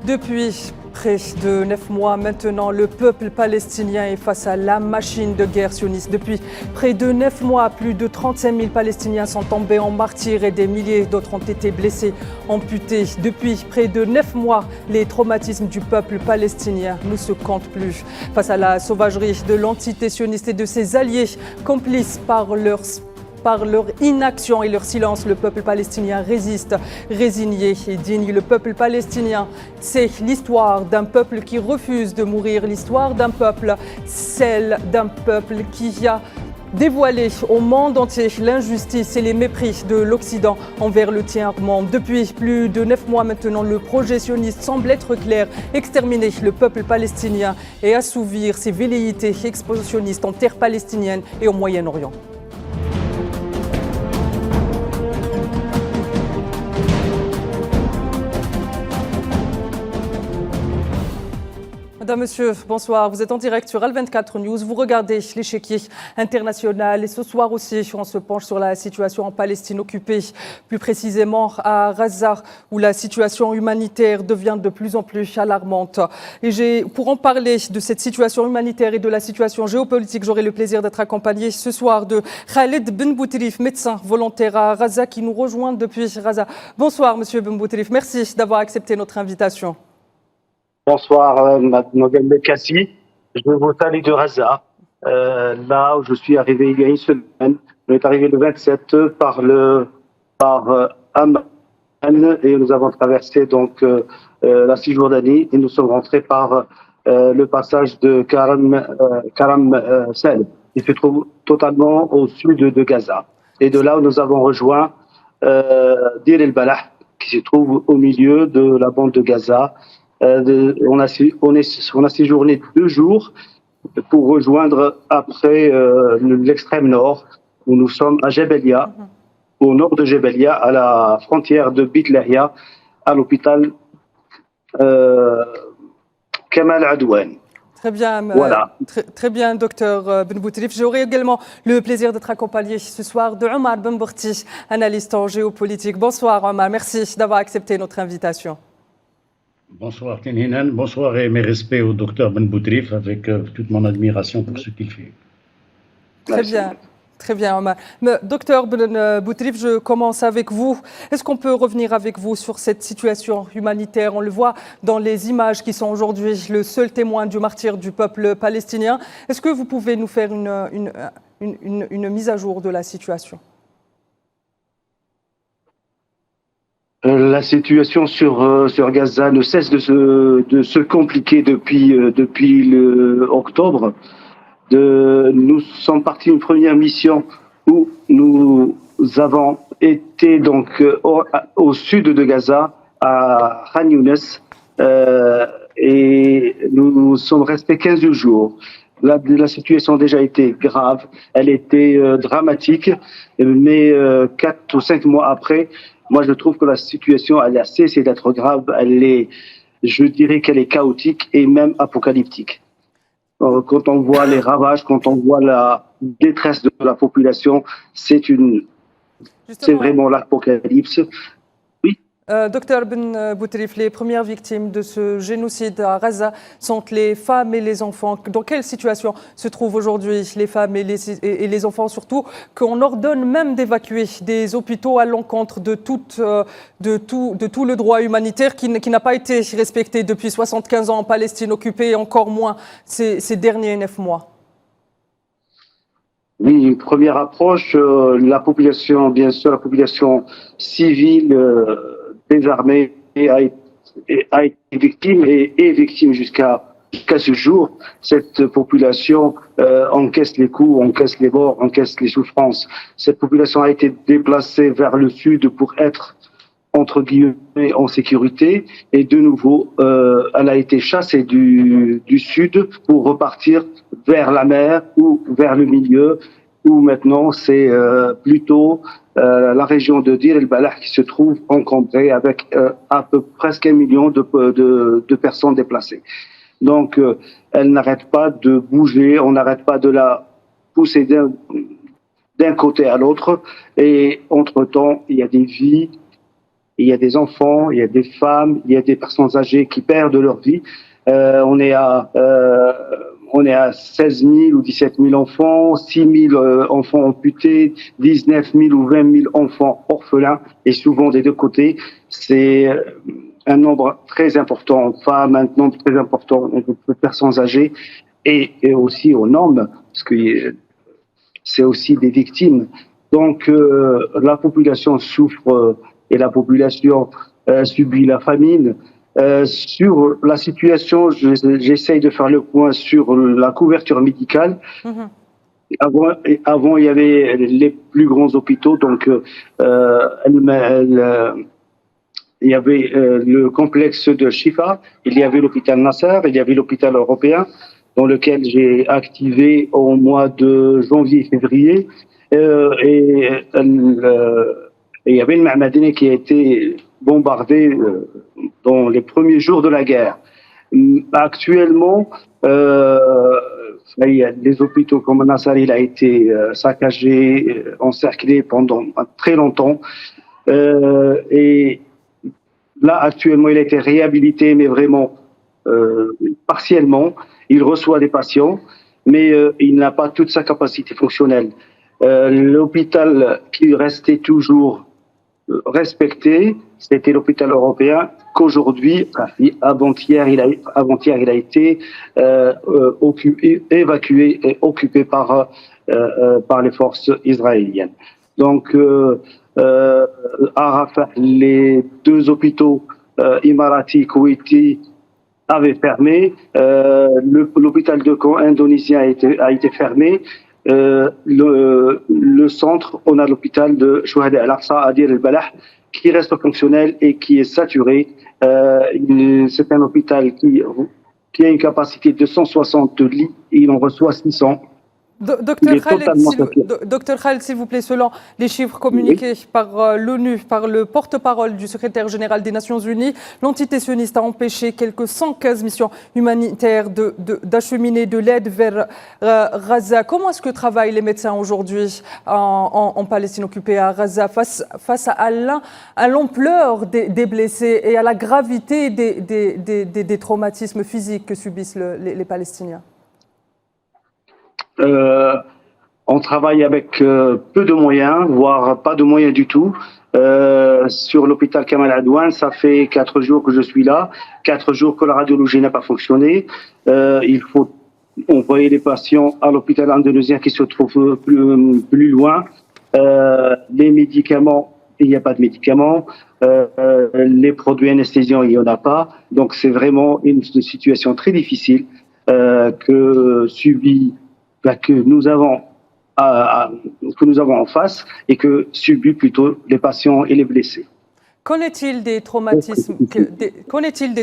Depuis près de 9 mois maintenant, le peuple palestinien est face à la machine de guerre sioniste. Depuis près de 9 mois, plus de 35 000 Palestiniens sont tombés en martyrs et des milliers d'autres ont été blessés, amputés. Depuis près de 9 mois, les traumatismes du peuple palestinien ne se comptent plus. Face à la sauvagerie de l'entité sioniste et de ses alliés, complices par leur inaction et leur silence, le peuple palestinien résiste, résigné et digne. Le peuple palestinien, c'est l'histoire d'un peuple qui refuse de mourir, l'histoire d'un peuple, celle d'un peuple qui a dévoilé au monde entier l'injustice et les mépris de l'Occident envers le tiers-monde. Depuis plus de 9 mois maintenant, le projet sioniste semble être clair: exterminer le peuple palestinien et assouvir ses velléités expansionnistes en terre palestinienne et au Moyen-Orient. Madame, Monsieur, bonsoir. Vous êtes en direct sur Al24 News. Vous regardez l'échiquier international et ce soir aussi, on se penche sur la situation en Palestine occupée, plus précisément à Gaza, où la situation humanitaire devient de plus en plus alarmante. Et pour en parler de cette situation humanitaire et de la situation géopolitique, j'aurai le plaisir d'être accompagné ce soir de Khaled Ben Boutrif, médecin volontaire à Gaza, qui nous rejoint depuis Gaza. Bonsoir, Monsieur Ben Boutrif. Merci d'avoir accepté notre invitation. Bonsoir, mademoiselle Bekassi. Je vous salue de Gaza. Là où je suis arrivé il y a une semaine. On est arrivé le 27 par Amman et nous avons traversé donc la Cisjordanie et nous sommes rentrés par le passage de Karam Sel, qui se trouve totalement au sud de Gaza. Et de là où nous avons rejoint Dir el-Balah, qui se trouve au milieu de la bande de Gaza. On a séjourné 2 jours pour rejoindre après l'extrême nord, où nous sommes à Jebelia, au nord de Jebelia, à la frontière de Beit Lahia, à l'hôpital Kamal Adouane. Très bien, voilà. Très bien, docteur Ben Boutrif. J'aurai également le plaisir d'être accompagné ce soir de Omar Ben Borti, analyste en géopolitique. Bonsoir Omar, merci d'avoir accepté notre invitation. Bonsoir Kenhinan, bonsoir et mes respects au docteur Ben Boutrif, avec toute mon admiration pour ce qu'il fait. Très bien Omar. Docteur Ben Boutrif, je commence avec vous. Est-ce qu'on peut revenir avec vous sur cette situation humanitaire? On le voit dans les images qui sont aujourd'hui le seul témoin du martyre du peuple palestinien. Est-ce que vous pouvez nous faire une mise à jour de la situation? La situation sur Gaza ne cesse de se compliquer depuis octobre. Nous sommes partis une première mission où nous avons été donc au sud de Gaza, à Khan Younes, et nous sommes restés 15 jours. La situation a déjà été grave, elle était dramatique, mais 4 ou 5 mois après, moi, je trouve que la situation, elle a cessé d'être grave. Je dirais qu'elle est chaotique et même apocalyptique. Quand on voit les ravages, quand on voit la détresse de la population, c'est vraiment l'apocalypse. Oui. Docteur Ben Boutrif, les premières victimes de ce génocide à Gaza sont les femmes et les enfants. Dans quelle situation se trouvent aujourd'hui les femmes et les enfants, surtout qu'on ordonne même d'évacuer des hôpitaux à l'encontre de tout le droit humanitaire qui n'a pas été respecté depuis 75 ans en Palestine occupée, et encore moins ces derniers 9 mois? Oui, une première approche, la population, bien sûr, la population civile désarmée a été victime et est victime jusqu'à ce jour. Cette population encaisse les coups, encaisse les morts, encaisse les souffrances. Cette population a été déplacée vers le sud pour être, entre guillemets, en sécurité. Et de nouveau, elle a été chassée du sud pour repartir vers la mer ou vers le milieu, où maintenant c'est plutôt la région de Dir el-Balah qui se trouve encombrée avec presque 1 million de personnes déplacées. Donc, elle n'arrête pas de bouger, on n'arrête pas de la pousser d'un côté à l'autre. Et entre-temps, il y a des vies il y a des enfants, il y a des femmes, il y a des personnes âgées qui perdent leur vie. On est à 16 000 ou 17 000 enfants, 6 000 enfants amputés, 19 000 ou 20 000 enfants orphelins, et souvent des deux côtés. C'est un nombre très important, femmes, un nombre très important de personnes âgées, et aussi aux normes, parce que c'est aussi des victimes. Donc la population souffre et la population subit la famine. Sur la situation, j'essaye de faire le point sur la couverture médicale. Avant, il y avait les plus grands hôpitaux, donc il y avait le complexe de Shifa, il y avait l'hôpital Nasser, il y avait l'hôpital européen, dans lequel j'ai activé au mois de janvier-février. Et il y avait le Mahmadine qui a été bombardé dans les premiers jours de la guerre. Actuellement, les hôpitaux comme Nasser, il a été saccagé, encerclé pendant très longtemps. Et là, actuellement, il a été réhabilité, mais vraiment partiellement. Il reçoit des patients, mais il n'a pas toute sa capacité fonctionnelle. L'hôpital qui restait toujours respecté, c'était l'hôpital européen, qu'aujourd'hui, avant-hier, il a été évacué et occupé par les forces israéliennes. Donc, à Rafah, les deux hôpitaux Imarati, Koweïti avaient fermé. L'hôpital de Caen indonésien a été fermé. Le centre, on a l'hôpital de Chouhada Al-Aqsa à Dir el-Balah qui reste fonctionnel et qui est saturé. C'est un hôpital qui a une capacité de 160 lits et il en reçoit 600. Docteur Khaled, s'il vous plaît, selon les chiffres communiqués par l'ONU, par le porte-parole du secrétaire général des Nations Unies, l'entité sioniste a empêché quelques 115 missions humanitaires d'acheminer de l'aide vers Gaza. Comment est-ce que travaillent les médecins aujourd'hui en Palestine occupée à Gaza face à l'ampleur des blessés et à la gravité des traumatismes physiques que subissent les Palestiniens? On travaille avec peu de moyens, voire pas de moyens du tout. Sur l'hôpital Kamal Adwan, ça fait 4 jours que je suis là, 4 jours que la radiologie n'a pas fonctionné. Il faut envoyer les patients à l'hôpital indonésien qui se trouve plus loin. Les médicaments, il n'y a pas de médicaments. Les produits anesthésiants, il n'y en a pas. Donc c'est vraiment une situation très difficile que nous avons en face et que subissent plutôt les patients et les blessés. Qu'en est-il des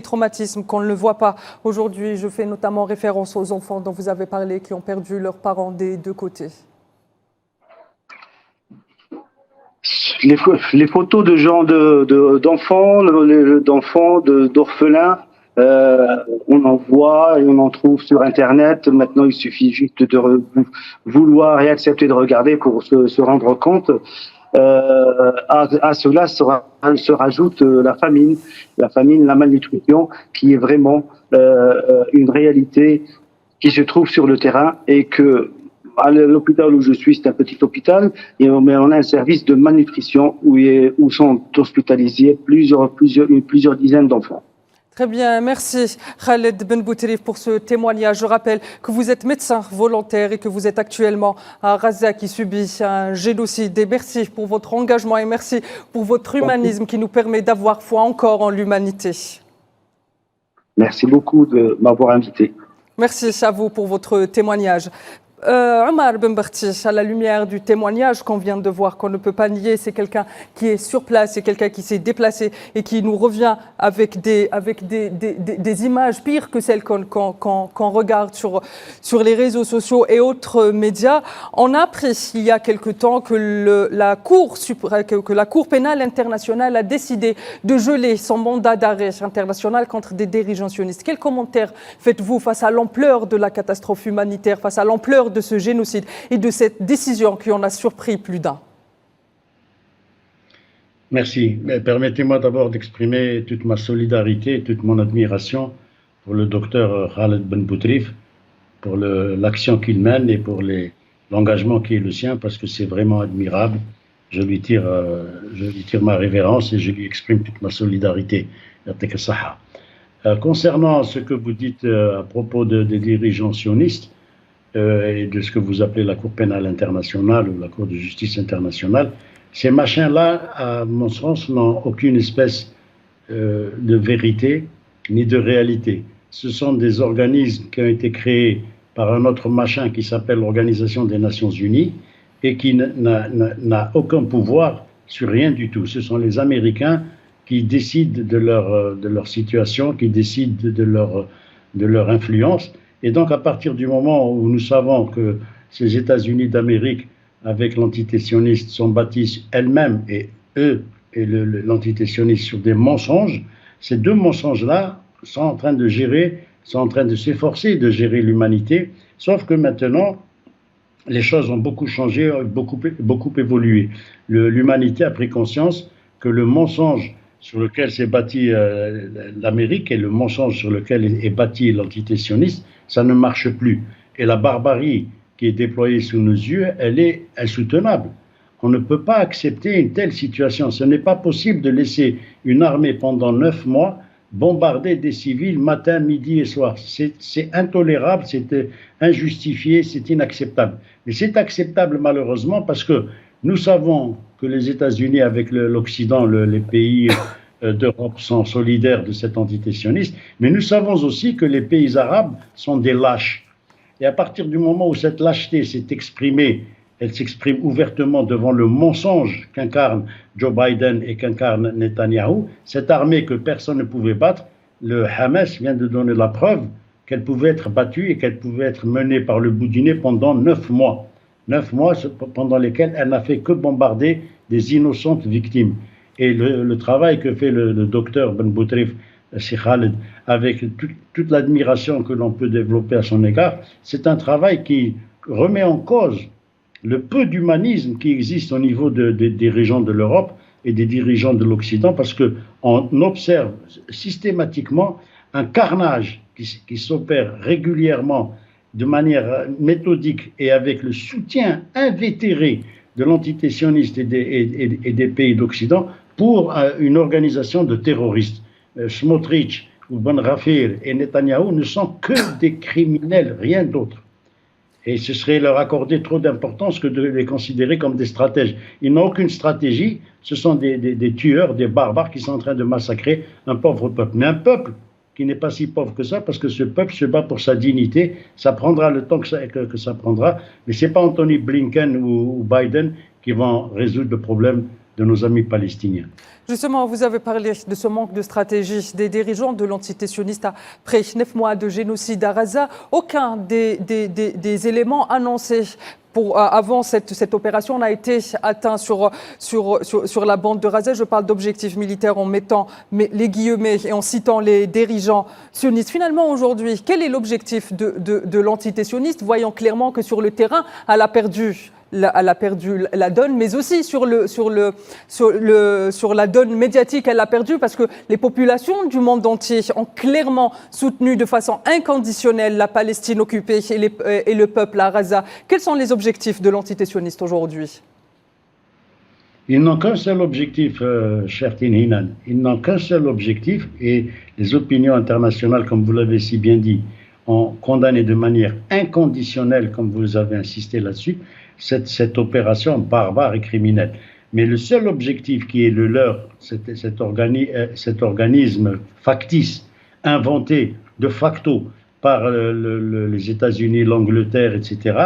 traumatismes qu'on ne voit pas aujourd'hui? Je fais notamment référence aux enfants dont vous avez parlé qui ont perdu leurs parents des deux côtés. Les photos de gens d'enfants, d'orphelins, on en voit et on en trouve sur Internet. Maintenant, il suffit juste de vouloir et accepter de regarder pour se rendre compte. À cela se rajoute la famine, la malnutrition, qui est vraiment une réalité qui se trouve sur le terrain et que à l'hôpital où je suis, c'est un petit hôpital, mais on a un service de malnutrition où sont hospitalisés plusieurs dizaines d'enfants. Très bien, merci Khaled Ben Boutrif pour ce témoignage. Je rappelle que vous êtes médecin volontaire et que vous êtes actuellement à Gaza qui subit un génocide. Et merci pour votre engagement et merci pour votre humanisme qui nous permet d'avoir foi encore en l'humanité. Merci beaucoup de m'avoir invité. Merci à vous pour votre témoignage. Omar Ben Barti, à la lumière du témoignage qu'on vient de voir, qu'on ne peut pas nier, c'est quelqu'un qui est sur place, c'est quelqu'un qui s'est déplacé et qui nous revient avec des images pires que celles qu'on regarde sur les réseaux sociaux et autres médias. On a appris il y a quelque temps que la Cour pénale internationale a décidé de geler son mandat d'arrêt international contre des dirigeants sionistes. Quel commentaire faites-vous face à l'ampleur de la catastrophe humanitaire, face à l'ampleur de ce génocide et de cette décision qui en a surpris plus d'un? Merci. Mais permettez-moi d'abord d'exprimer toute ma solidarité, toute mon admiration pour le docteur Khaled Ben Boutrif, pour l'action qu'il mène et pour l'engagement qui est le sien, parce que c'est vraiment admirable. Je lui tire ma révérence et je lui exprime toute ma solidarité. Concernant ce que vous dites à propos des dirigeants sionistes et de ce que vous appelez la Cour pénale internationale ou la Cour de justice internationale, ces machins-là, à mon sens, n'ont aucune espèce de vérité ni de réalité. Ce sont des organismes qui ont été créés par un autre machin qui s'appelle l'Organisation des Nations Unies et qui n'a aucun pouvoir sur rien du tout. Ce sont les Américains qui décident de leur situation, qui décident de leur influence. Et donc, à partir du moment où nous savons que ces États-Unis d'Amérique, avec l'entité sioniste, sont bâtis elles-mêmes et eux et l'entité sioniste sur des mensonges, ces deux mensonges-là sont en train de s'efforcer de gérer l'humanité, sauf que maintenant, les choses ont beaucoup changé, beaucoup évolué. L'humanité a pris conscience que le mensonge sur lequel s'est bâti l'Amérique et le mensonge sur lequel est bâti l'entité sioniste, ça ne marche plus. Et la barbarie qui est déployée sous nos yeux, elle est insoutenable. On ne peut pas accepter une telle situation. Ce n'est pas possible de laisser une armée pendant 9 mois bombarder des civils matin, midi et soir. C'est intolérable, c'est injustifié, c'est inacceptable. Mais c'est acceptable malheureusement parce que nous savons que les États-Unis avec l'Occident, les pays d'Europe sont solidaires de cette entité sioniste, mais nous savons aussi que les pays arabes sont des lâches. Et à partir du moment où cette lâcheté s'est exprimée, elle s'exprime ouvertement devant le mensonge qu'incarne Joe Biden et qu'incarne Netanyahou, cette armée que personne ne pouvait battre, le Hamas vient de donner la preuve qu'elle pouvait être battue et qu'elle pouvait être menée par le bout du nez pendant 9 mois. 9 mois pendant lesquels elle n'a fait que bombarder des innocentes victimes. Et le travail que fait le docteur Ben Boutrif, Cheikh Khaled, avec toute l'admiration que l'on peut développer à son égard, c'est un travail qui remet en cause le peu d'humanisme qui existe au niveau des dirigeants de l'Europe et des dirigeants de l'Occident, parce qu'on observe systématiquement un carnage qui s'opère régulièrement de manière méthodique et avec le soutien invétéré de l'entité sioniste et des pays d'Occident pour une organisation de terroristes. Smotrich ou Ben Gvir et Netanyahou ne sont que des criminels, rien d'autre. Et ce serait leur accorder trop d'importance que de les considérer comme des stratèges. Ils n'ont aucune stratégie, ce sont des tueurs, des barbares qui sont en train de massacrer un pauvre peuple. Mais un peuple qui n'est pas si pauvre que ça, parce que ce peuple se bat pour sa dignité, ça prendra le temps que ça prendra, mais ce n'est pas Anthony Blinken ou Biden qui vont résoudre le problème de nos amis palestiniens. Justement, vous avez parlé de ce manque de stratégie des dirigeants de l'entité sioniste après 9 mois de génocide à Gaza. Aucun des éléments annoncés avant cette opération n'a été atteint sur la bande de Gaza. Je parle d'objectifs militaires en mettant les guillemets et en citant les dirigeants sionistes. Finalement, aujourd'hui, quel est l'objectif de l'entité sioniste, voyant clairement que sur le terrain, elle a perdu la donne, mais aussi sur la donne médiatique, elle l'a perdu parce que les populations du monde entier ont clairement soutenu de façon inconditionnelle la Palestine occupée et le peuple à Gaza. Quels sont les objectifs de l'entité sioniste aujourd'hui? Ils n'ont qu'un seul objectif, cher Tinhinan. Ils n'ont qu'un seul objectif et les opinions internationales, comme vous l'avez si bien dit, ont condamné de manière inconditionnelle, comme vous avez insisté là-dessus, cette opération barbare et criminelle. Mais le seul objectif qui est le leur, cet organisme factice, inventé de facto par les États-Unis, l'Angleterre, etc.,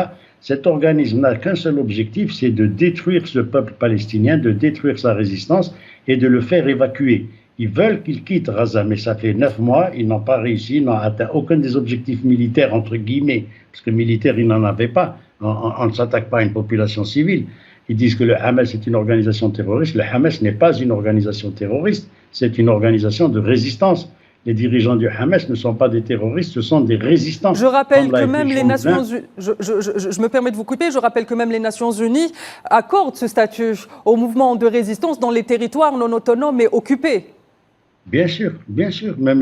cet organisme n'a qu'un seul objectif, c'est de détruire ce peuple palestinien, de détruire sa résistance et de le faire évacuer. Ils veulent qu'il quitte Gaza, mais ça fait 9 mois, ils n'ont pas réussi, ils n'ont atteint aucun des objectifs militaires, entre guillemets, parce que militaires, ils n'en avaient pas. On ne s'attaque pas à une population civile. Ils disent que le Hamas est une organisation terroriste. Le Hamas n'est pas une organisation terroriste, c'est une organisation de résistance. les dirigeants du Hamas ne sont pas des terroristes, ce sont des résistants. Je rappelle que même les Nations Unies, je me permets de vous couper, je rappelle que même les Nations Unies accordent ce statut au mouvement de résistance dans les territoires non autonomes et occupés. Bien sûr, bien sûr. Même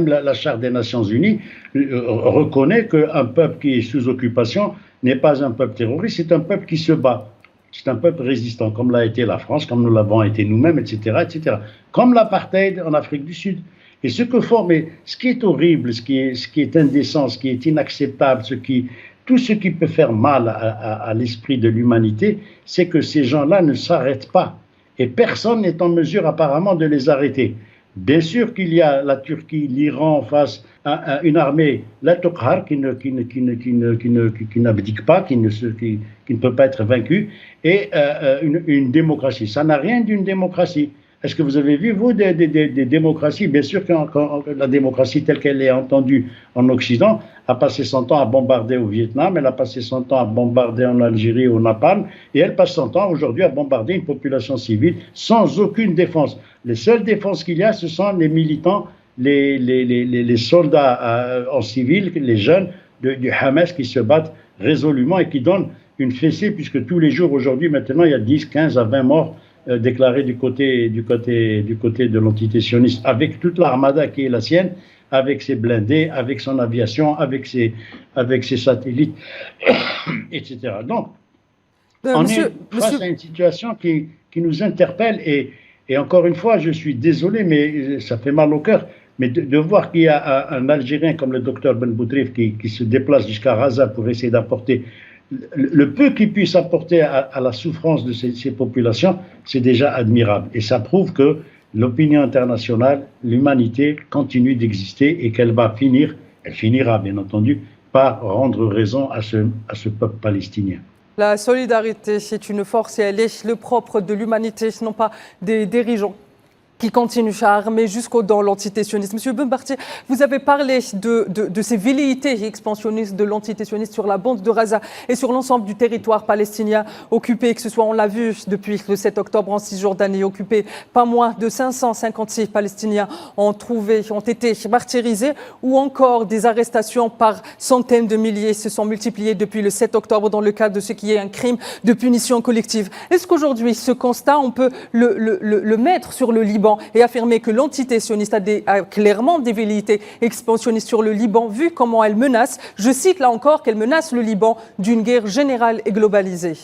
la Charte des Nations Unies reconnaît qu'un peuple qui est sous occupation n'est pas un peuple terroriste, c'est un peuple qui se bat. C'est un peuple résistant, comme l'a été la France, comme nous l'avons été nous-mêmes, etc., etc. Comme l'apartheid en Afrique du Sud. Et ce qui est horrible, ce qui est indécent, ce qui est inacceptable, tout ce qui peut faire mal à l'esprit de l'humanité, c'est que ces gens-là ne s'arrêtent pas. Et personne n'est en mesure apparemment de les arrêter. Bien sûr qu'il y a la Turquie, l'Iran en face, une armée, la Tokhar, qui n'abdique pas, qui ne peut pas être vaincue, et une démocratie. Ça n'a rien d'une démocratie. Est-ce que vous avez vu, vous, des démocraties? Bien sûr que la démocratie telle qu'elle est entendue en Occident a passé son temps à bombarder au Vietnam, elle a passé son temps à bombarder en Algérie, au Napalm, et elle passe son temps aujourd'hui à bombarder une population civile sans aucune défense. Les seules défenses qu'il y a, ce sont les militants, les soldats en civil, les jeunes du Hamas qui se battent résolument et qui donnent une fessée, puisque tous les jours aujourd'hui, maintenant, il y a 10, 15 à 20 morts déclarés du côté de l'entité sioniste, avec toute l'armada qui est la sienne, avec ses blindés, avec son aviation, avec ses satellites, etc. Donc, on est face à une situation qui nous interpelle et encore une fois, je suis désolé, mais ça fait mal au cœur, mais de voir qu'il y a un Algérien comme le docteur Ben Boutrif qui se déplace jusqu'à Gaza pour essayer d'apporter le peu qu'il puisse apporter à la souffrance de ces populations, c'est déjà admirable. Et ça prouve que l'opinion internationale, l'humanité continue d'exister et qu'elle va finir, elle finira bien entendu, par rendre raison à ce peuple palestinien. La solidarité, c'est une force et elle est le propre de l'humanité, non pas des dirigeants qui continue à armer jusqu'au dans l'entité sioniste. Monsieur Ben Barti, vous avez parlé de ces velléités expansionnistes de l'entité sioniste sur la bande de Gaza et sur l'ensemble du territoire palestinien occupé, que ce soit, on l'a vu depuis le 7 octobre en Cisjordanie, occupé. Pas moins de 556 Palestiniens ont été martyrisés, ou encore des arrestations par centaines de milliers se sont multipliées depuis le 7 octobre dans le cadre de ce qui est un crime de punition collective. Est-ce qu'aujourd'hui, ce constat, on peut le mettre sur le Liban et affirmer que l'entité sioniste a clairement des velléités expansionnistes sur le Liban, vu comment elle menace, je cite là encore, qu'elle menace le Liban d'une guerre générale et globalisée?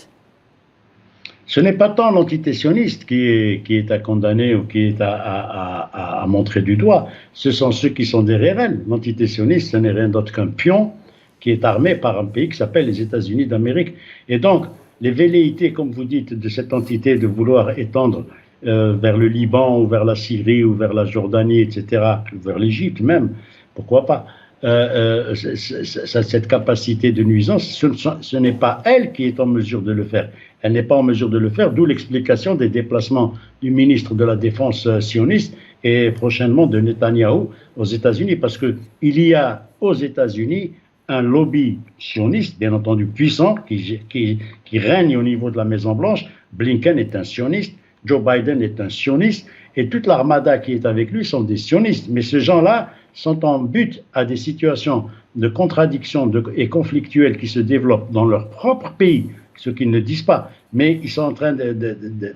Ce n'est pas tant l'entité sioniste qui est à condamner ou qui est à montrer du doigt, ce sont ceux qui sont derrière elle. L'entité sioniste, ce n'est rien d'autre qu'un pion qui est armé par un pays qui s'appelle les États-Unis d'Amérique. Et donc, les velléités, comme vous dites, de cette entité de vouloir étendre vers le Liban ou vers la Syrie ou vers la Jordanie, etc., ou vers l'Égypte même, pourquoi pas, cette capacité de nuisance, ce n'est pas elle qui est en mesure de le faire. Elle n'est pas en mesure de le faire, d'où l'explication des déplacements du ministre de la Défense sioniste et prochainement de Netanyahou aux États-Unis, parce qu'il y a aux États-Unis un lobby sioniste, bien entendu puissant, qui règne au niveau de la Maison-Blanche. Blinken est un sioniste, Joe Biden est un sioniste, et toute l'armada qui est avec lui sont des sionistes. Mais ces gens-là sont en but à des situations de contradiction et conflictuelles qui se développent dans leur propre pays, ce qu'ils ne disent pas. Mais ils sont en train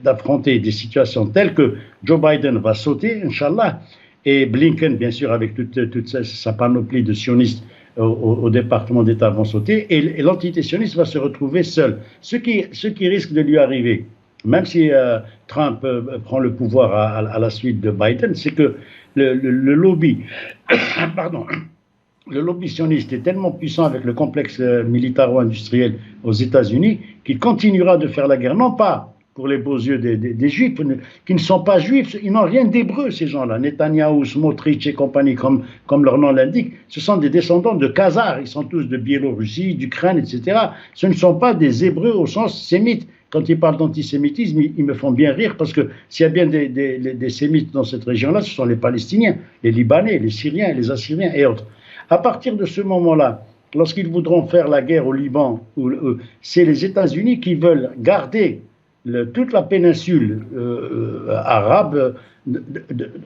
d'affronter des situations telles que Joe Biden va sauter, Inch'Allah, et Blinken, bien sûr, avec toute sa panoplie de sionistes au département d'État vont sauter, et l'entité sioniste va se retrouver seule. Ce qui risque de lui arriver, même si Trump prend le pouvoir à la suite de Biden, c'est que le lobby, le lobby sioniste est tellement puissant avec le complexe militaro-industriel aux États-Unis qu'il continuera de faire la guerre, non pas pour les beaux yeux des Juifs, qui ne sont pas Juifs, ils n'ont rien d'hébreu, ces gens-là. Netanyahou, Smotrich et compagnie, comme leur nom l'indique, ce sont des descendants de Khazars, ils sont tous de Biélorussie, d'Ukraine, etc. Ce ne sont pas des Hébreux au sens sémite. Quand ils parlent d'antisémitisme, ils me font bien rire, parce que s'il y a bien des sémites dans cette région-là, ce sont les Palestiniens, les Libanais, les Syriens, les Assyriens et autres. À partir de ce moment-là, lorsqu'ils voudront faire la guerre au Liban, c'est les États-Unis qui veulent garder toute la péninsule arabe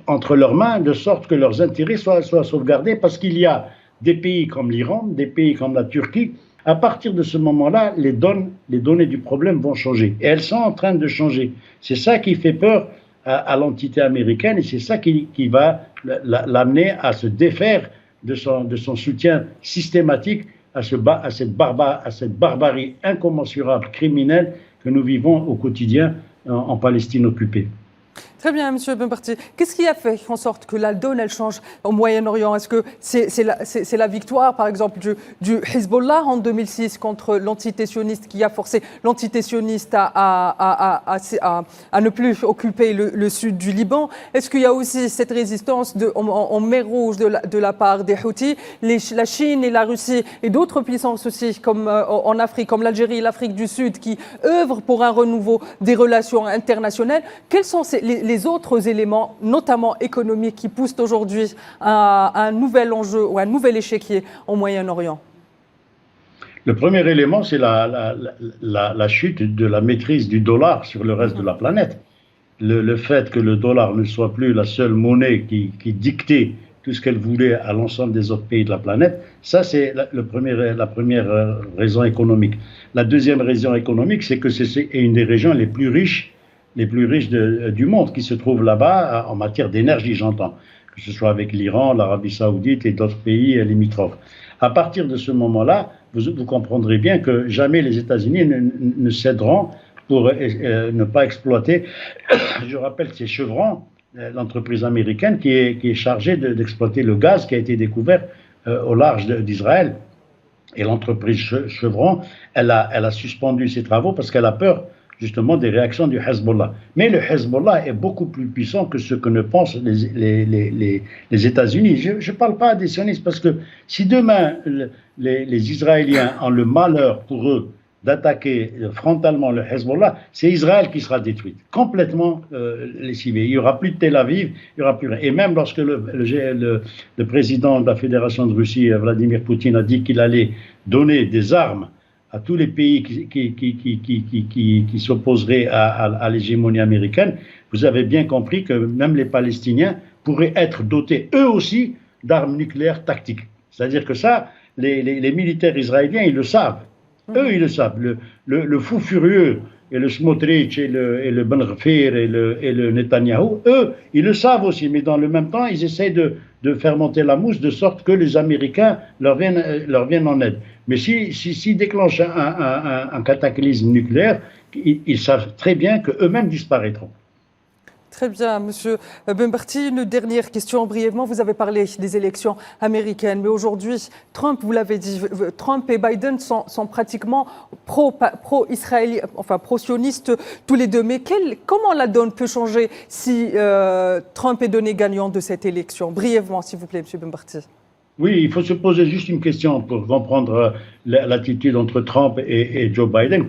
entre leurs mains, de sorte que leurs intérêts soient sauvegardés, parce qu'il y a des pays comme l'Iran, des pays comme la Turquie. À partir de ce moment-là, les données du problème vont changer. Et elles sont en train de changer. C'est ça qui fait peur à l'entité américaine, et c'est ça qui va l'amener à se défaire de son soutien systématique à cette barbarie incommensurable, criminelle, que nous vivons au quotidien en Palestine occupée. Très bien, M. Ben Barty. Qu'est-ce qui a fait en sorte que la donne elle change au Moyen-Orient? Est-ce que c'est la victoire, par exemple, du Hezbollah en 2006 contre l'entité sioniste qui a forcé l'entité sioniste à ne plus occuper le sud du Liban? Est-ce qu'il y a aussi cette résistance en mer Rouge de la part des Houthis, la Chine et la Russie et d'autres puissances aussi, comme en Afrique, comme l'Algérie et l'Afrique du Sud, qui œuvrent pour un renouveau des relations internationales? Quels sont les autres éléments, notamment économiques, qui poussent aujourd'hui à un nouvel enjeu ou un nouvel échiquier au Moyen-Orient? Le premier élément, c'est la chute de la maîtrise du dollar sur le reste de la planète. Le fait que le dollar ne soit plus la seule monnaie qui dictait tout ce qu'elle voulait à l'ensemble des autres pays de la planète, ça c'est la première raison économique. La deuxième raison économique, c'est que c'est une des régions les plus riches du monde qui se trouve là-bas en matière d'énergie, j'entends, que ce soit avec l'Iran, l'Arabie Saoudite et d'autres pays limitrophes. À partir de ce moment-là, vous comprendrez bien que jamais les États-Unis ne céderont pour ne pas exploiter. Je rappelle que c'est Chevron, l'entreprise américaine, qui est chargée d'exploiter le gaz qui a été découvert au large d'Israël. Et l'entreprise Chevron, elle a suspendu ses travaux parce qu'elle a peur justement des réactions du Hezbollah. Mais le Hezbollah est beaucoup plus puissant que ce que ne pensent les États-Unis. Je ne parle pas des sionistes, parce que si demain les Israéliens ont le malheur pour eux d'attaquer frontalement le Hezbollah, c'est Israël qui sera détruite, complètement lessivée. Il n'y aura plus de Tel Aviv, il n'y aura plus rien. Et même lorsque le président de la Fédération de Russie, Vladimir Poutine, a dit qu'il allait donner des armes à tous les pays qui s'opposeraient à l'hégémonie américaine, vous avez bien compris que même les Palestiniens pourraient être dotés eux aussi d'armes nucléaires tactiques. C'est-à-dire que ça, les militaires israéliens, ils le savent. Eux, ils le savent. Le fou furieux et le Smotrich et le Ben Gvir et le Netanyahou, eux, ils le savent aussi, mais dans le même temps, ils essayent de faire monter la mousse de sorte que les Américains leur viennent en aide. Mais s'ils déclenchent un cataclysme nucléaire, ils savent très bien qu'eux-mêmes disparaîtront. Très bien, Monsieur Ben Barty. Une dernière question brièvement. Vous avez parlé des élections américaines, mais aujourd'hui, Trump, vous l'avez dit, Trump et Biden sont pratiquement pro-israéliens, enfin pro-sionistes tous les deux. Mais comment la donne peut changer si Trump est donné gagnant de cette élection? Brièvement, s'il vous plaît, Monsieur Ben Barty. Oui, il faut se poser juste une question pour comprendre l'attitude entre Trump et Joe Biden.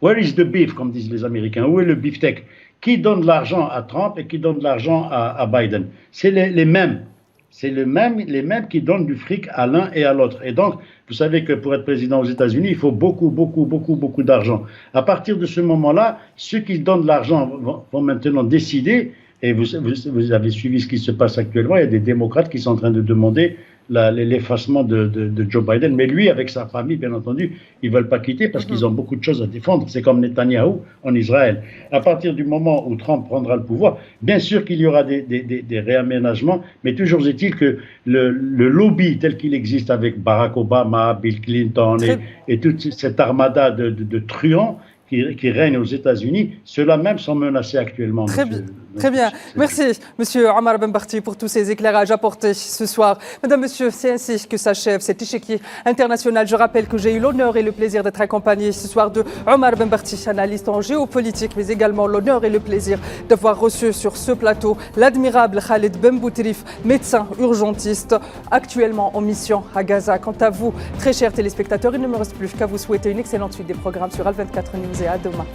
Where is the beef, comme disent les Américains? Où est le beefsteak? Qui donne de l'argent à Trump et qui donne de l'argent à Biden? C'est les mêmes. C'est les mêmes qui donnent du fric à l'un et à l'autre. Et donc, vous savez que pour être président aux États-Unis, il faut beaucoup d'argent. À partir de ce moment-là, ceux qui donnent de l'argent vont maintenant décider. Et vous avez suivi ce qui se passe actuellement. Il y a des démocrates qui sont en train de demander l'effacement de Joe Biden. Mais lui, avec sa famille, bien entendu, ils ne veulent pas quitter parce qu'ils ont beaucoup de choses à défendre. C'est comme Netanyahou en Israël. À partir du moment où Trump prendra le pouvoir, bien sûr qu'il y aura des réaménagements, mais toujours est-il que le lobby tel qu'il existe avec Barack Obama, Bill Clinton et toute cette armada de truands qui règnent aux États-Unis, ceux-là même sont menacés actuellement. Très bien. Merci, Monsieur Omar Ben Barty, pour tous ces éclairages apportés ce soir. Madame, Monsieur, c'est ainsi que s'achève cet échiquier international. Je rappelle que j'ai eu l'honneur et le plaisir d'être accompagné ce soir de Omar Ben Barty, analyste en géopolitique, mais également l'honneur et le plaisir d'avoir reçu sur ce plateau l'admirable Khalid Ben Boutrif, médecin urgentiste, actuellement en mission à Gaza. Quant à vous, très chers téléspectateurs, il ne me reste plus qu'à vous souhaiter une excellente suite des programmes sur Al24 News et à demain.